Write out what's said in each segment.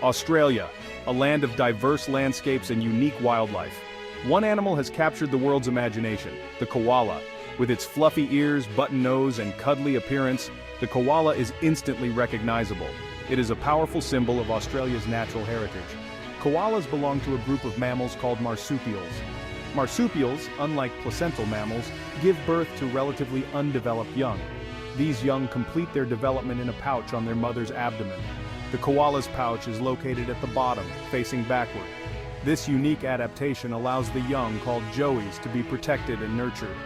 Australia, a land of diverse landscapes and unique wildlife. One animal has captured the world's imagination, the koala. With its fluffy ears, button nose, and cuddly appearance, the koala is instantly recognizable. It is a powerful symbol of Australia's natural heritage. Koalas belong to a group of mammals called marsupials. Marsupials, unlike placental mammals, give birth to relatively undeveloped young. These young complete their development in a pouch on their mother's abdomen. The koala's pouch is located at the bottom, facing backward. This unique adaptation allows the young, called joeys, to be protected and nurtured.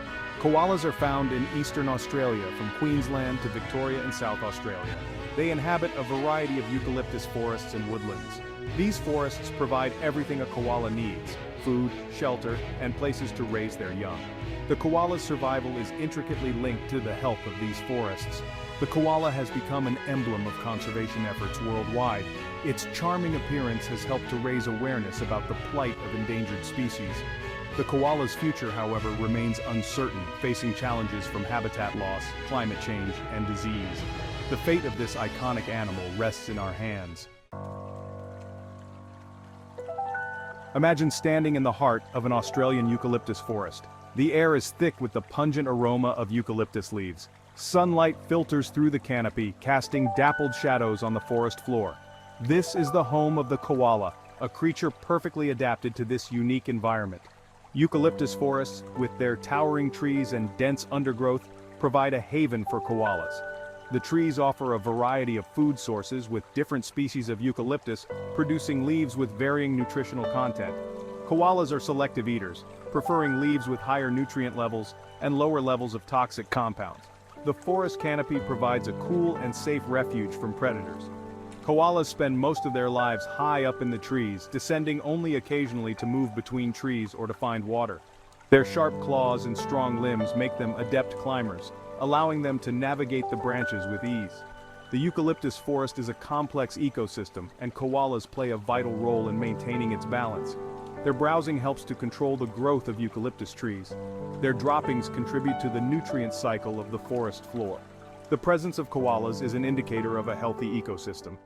Koalas are found in eastern Australia, from Queensland to Victoria and South Australia. They inhabit a variety of eucalyptus forests and woodlands. These forests provide everything a koala needs: food, shelter, and places to raise their young. The koala's survival is intricately linked to the health of these forests. The koala has become an emblem of conservation efforts worldwide. Its charming appearance has helped to raise awareness about the plight of endangered species. The koala's future, however, remains uncertain, facing challenges from habitat loss, climate change, and disease. The fate of this iconic animal rests in our hands. Imagine standing in the heart of an Australian eucalyptus forest. The air is thick with the pungent aroma of eucalyptus leaves. Sunlight filters through the canopy, casting dappled shadows on the forest floor. This is the home of the koala, a creature perfectly adapted to this unique environment. Eucalyptus forests, with their towering trees and dense undergrowth, provide a haven for koalas. The trees offer a variety of food sources, with different species of eucalyptus producing leaves with varying nutritional content. Koalas are selective eaters, preferring leaves with higher nutrient levels and lower levels of toxic compounds. The forest canopy provides a cool and safe refuge from predators. Koalas spend most of their lives high up in the trees, descending only occasionally to move between trees or to find water. Their sharp claws and strong limbs make them adept climbers, allowing them to navigate the branches with ease. The eucalyptus forest is a complex ecosystem, and koalas play a vital role in maintaining its balance. Their browsing helps to control the growth of eucalyptus trees. Their droppings contribute to the nutrient cycle of the forest floor. The presence of koalas is an indicator of a healthy ecosystem.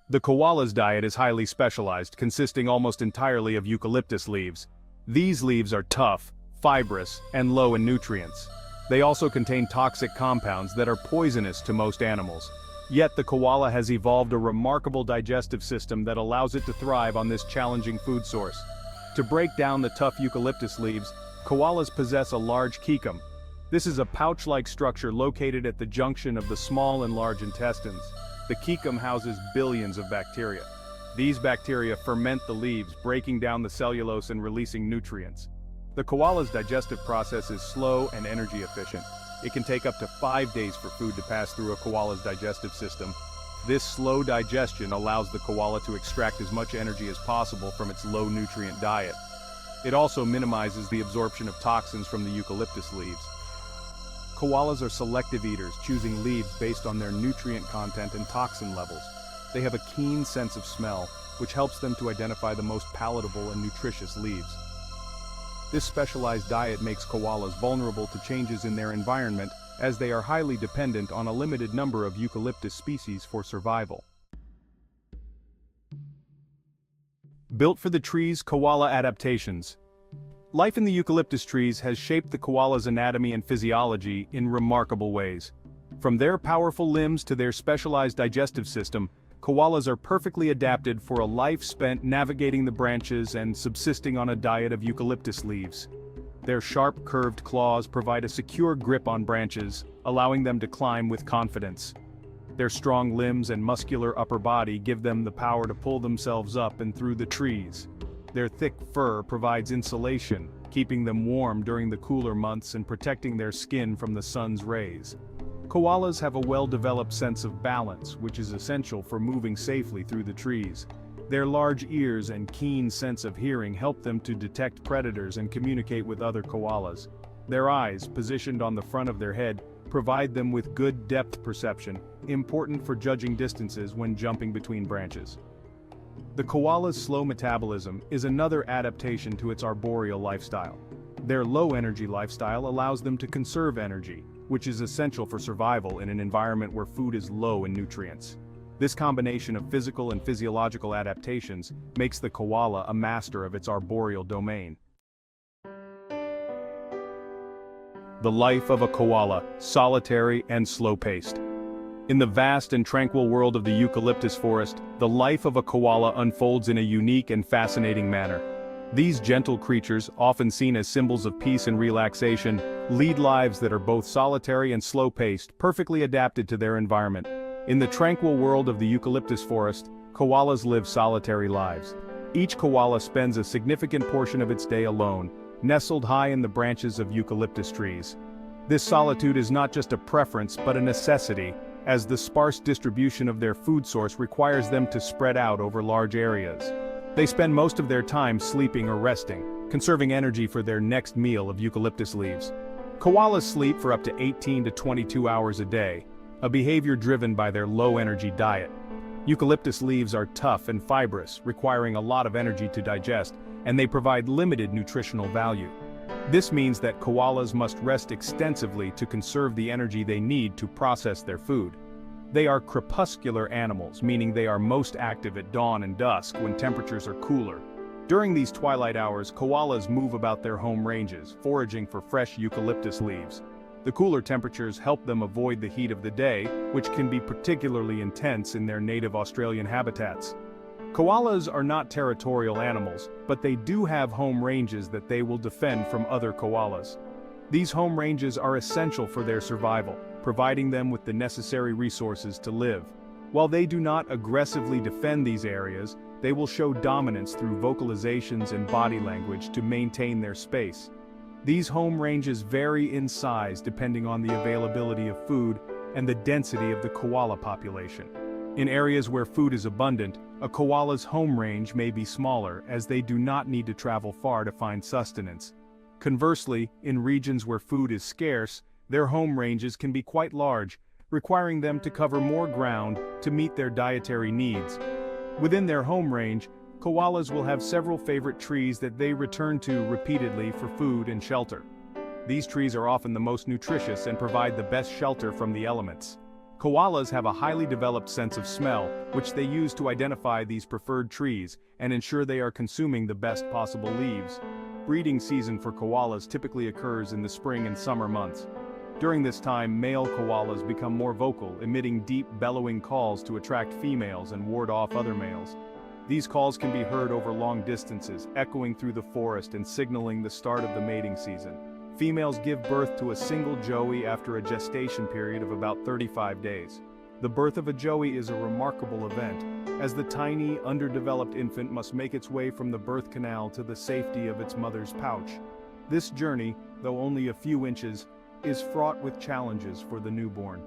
The koala's diet is highly specialized, consisting almost entirely of eucalyptus leaves. These leaves are tough, fibrous, and low in nutrients. They also contain toxic compounds that are poisonous to most animals. Yet the koala has evolved a remarkable digestive system that allows it to thrive on this challenging food source. To break down the tough eucalyptus leaves, koalas possess a large cecum. This is a pouch-like structure located at the junction of the small and large intestines. The cecum houses billions of bacteria. These bacteria ferment the leaves, breaking down the cellulose and releasing nutrients. The koala's digestive process is slow and energy efficient. It can take up to 5 days for food to pass through a koala's digestive system. This slow digestion allows the koala to extract as much energy as possible from its low-nutrient diet. It also minimizes the absorption of toxins from the eucalyptus leaves. Koalas are selective eaters, choosing leaves based on their nutrient content and toxin levels. They have a keen sense of smell, which helps them to identify the most palatable and nutritious leaves. This specialized diet makes koalas vulnerable to changes in their environment, as they are highly dependent on a limited number of eucalyptus species for survival. Built for the trees, koala adaptations. Life in the eucalyptus trees has shaped the koala's anatomy and physiology in remarkable ways. From their powerful limbs to their specialized digestive system, koalas are perfectly adapted for a life spent navigating the branches and subsisting on a diet of eucalyptus leaves. Their sharp, curved claws provide a secure grip on branches, allowing them to climb with confidence. Their strong limbs and muscular upper body give them the power to pull themselves up and through the trees. Their thick fur provides insulation, keeping them warm during the cooler months and protecting their skin from the sun's rays. Koalas have a well-developed sense of balance, which is essential for moving safely through the trees. Their large ears and keen sense of hearing help them to detect predators and communicate with other koalas. Their eyes, positioned on the front of their head, provide them with good depth perception, important for judging distances when jumping between branches. The koala's slow metabolism is another adaptation to its arboreal lifestyle. Their low-energy lifestyle allows them to conserve energy, which is essential for survival in an environment where food is low in nutrients. This combination of physical and physiological adaptations makes the koala a master of its arboreal domain. The life of a koala, solitary and slow-paced. In the vast and tranquil world of the eucalyptus forest, the life of a koala unfolds in a unique and fascinating manner. These gentle creatures, often seen as symbols of peace and relaxation, lead lives that are both solitary and slow-paced, perfectly adapted to their environment. In the tranquil world of the eucalyptus forest, koalas live solitary lives. Each koala spends a significant portion of its day alone, nestled high in the branches of eucalyptus trees. This solitude is not just a preference but a necessity, as the sparse distribution of their food source requires them to spread out over large areas. They spend most of their time sleeping or resting, conserving energy for their next meal of eucalyptus leaves. Koalas sleep for up to 18 to 22 hours a day, a behavior driven by their low-energy diet. Eucalyptus leaves are tough and fibrous, requiring a lot of energy to digest, and they provide limited nutritional value. This means that koalas must rest extensively to conserve the energy they need to process their food. They are crepuscular animals, meaning they are most active at dawn and dusk when temperatures are cooler. During these twilight hours, koalas move about their home ranges, foraging for fresh eucalyptus leaves. The cooler temperatures help them avoid the heat of the day, which can be particularly intense in their native Australian habitats. Koalas are not territorial animals, but they do have home ranges that they will defend from other koalas. These home ranges are essential for their survival, providing them with the necessary resources to live. While they do not aggressively defend these areas, they will show dominance through vocalizations and body language to maintain their space. These home ranges vary in size depending on the availability of food and the density of the koala population. In areas where food is abundant, a koala's home range may be smaller as they do not need to travel far to find sustenance. Conversely, in regions where food is scarce, their home ranges can be quite large, requiring them to cover more ground to meet their dietary needs. Within their home range, koalas will have several favorite trees that they return to repeatedly for food and shelter. These trees are often the most nutritious and provide the best shelter from the elements. Koalas have a highly developed sense of smell, which they use to identify these preferred trees and ensure they are consuming the best possible leaves. Breeding season for koalas typically occurs in the spring and summer months. During this time, male koalas become more vocal, emitting deep, bellowing calls to attract females and ward off other males. These calls can be heard over long distances, echoing through the forest and signaling the start of the mating season. Females give birth to a single joey after a gestation period of about 35 days. The birth of a joey is a remarkable event, as the tiny, underdeveloped infant must make its way from the birth canal to the safety of its mother's pouch. This journey, though only a few inches, is fraught with challenges for the newborn.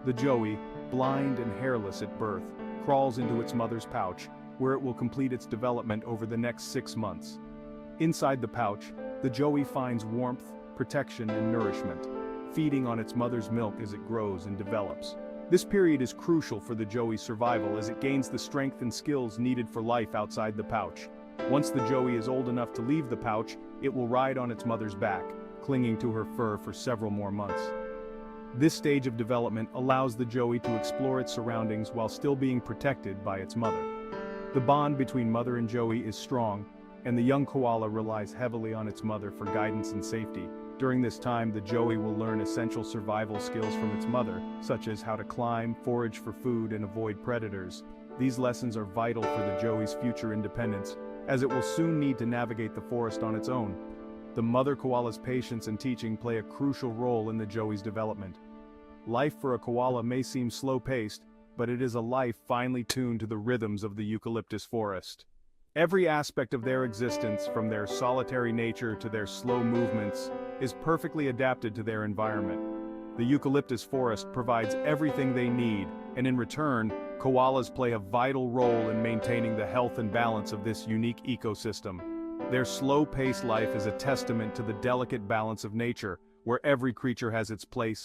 The joey, blind and hairless at birth, crawls into its mother's pouch, where it will complete its development over the next 6 months. Inside the pouch, the joey finds warmth, protection and nourishment, feeding on its mother's milk as it grows and develops. This period is crucial for the joey's survival as it gains the strength and skills needed for life outside the pouch. Once the joey is old enough to leave the pouch, it will ride on its mother's back, clinging to her fur for several more months. This stage of development allows the joey to explore its surroundings while still being protected by its mother. The bond between mother and joey is strong, and the young koala relies heavily on its mother for guidance and safety. During this time, the joey will learn essential survival skills from its mother, such as how to climb, forage for food, and avoid predators. These lessons are vital for the joey's future independence, as it will soon need to navigate the forest on its own. The mother koala's patience and teaching play a crucial role in the joey's development. Life for a koala may seem slow-paced, but it is a life finely tuned to the rhythms of the eucalyptus forest. Every aspect of their existence, from their solitary nature to their slow movements, is perfectly adapted to their environment. The eucalyptus forest provides everything they need, and in return, koalas play a vital role in maintaining the health and balance of this unique ecosystem. Their slow-paced life is a testament to the delicate balance of nature, where every creature has its place